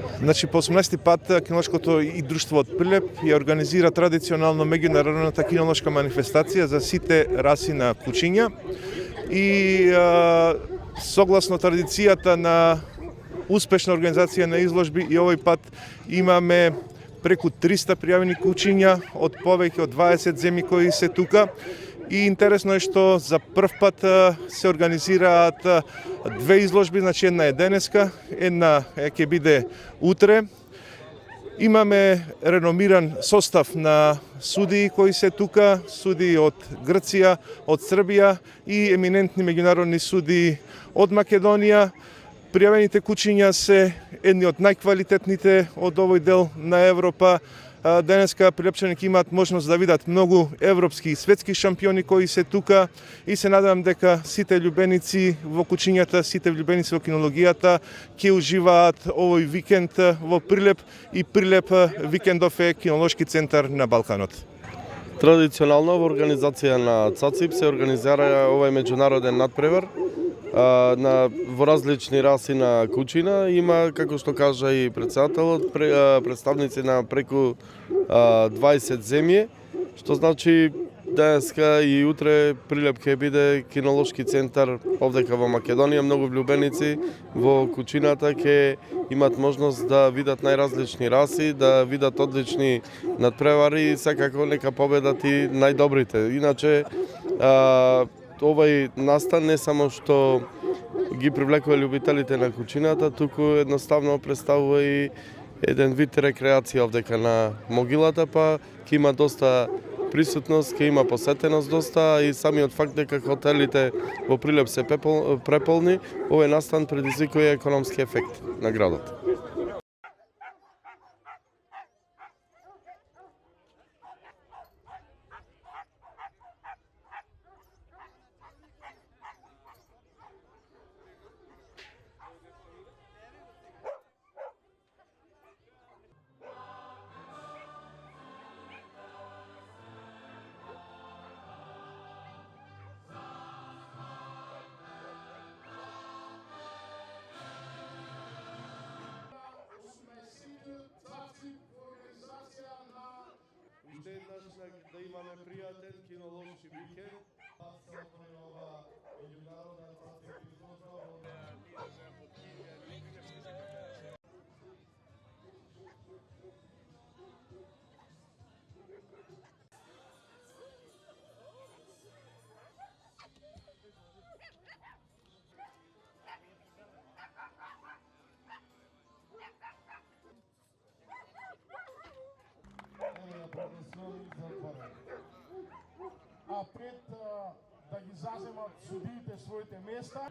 Значи, по 18 пат кинолошкото и друштво од Прилеп ја организира традиционално меѓународната кинолошка манифестација за сите раси на кучиња и согласно традицијата на успешна организација на изложби и овој пат имаме преку 300 пријавени кучиња од повеќе од 20 земји кои се тука. И интересно е што за прв пат се организираат две изложби, значи една е денеска, една ќе биде утре. Имаме реномиран состав на судии кои се тука, судии од Грција, од Србија и еминентни меѓународни судии од Македонија. Пријавените кучиња се едни од најквалитетните од овој дел на Европа. Денеска прилепчани ќе имаат можност да видат многу европски и светски шампиони кои се тука и се надевам дека сите љубеници во кучињата, сите љубеници во кинологијата ќе уживаат овој викенд во Прилеп и Прилеп викендов е кинолошки центар на Балканот. Традиционално во организација на ЦАЦИП се организира овој меѓународен надпревар во различни раси на кучина. Има, како што кажа и председателот, представници на преку 20 земји, што значи денеска и утре Прилеп ќе биде кинолошки центар овдека во Македонија. Многу влюбеници во кучината ќе имат можност да видат најразлични раси, да видат одлични надпревари и секако нека победат и најдобрите. Иначе овој настан не само што ги привлекува љубителите на кучината, туку едноставно представува и еден вид рекреација овдека на могилата, па ќе има доста присутност, ќе има посетеност доста и самиот факт дека хотелите во Прилеп се преполни, овој настан предизвикува економски ефект на градот. Да имаме пријатен кинолошки викенд. А пред да ги заземат судиите своите места.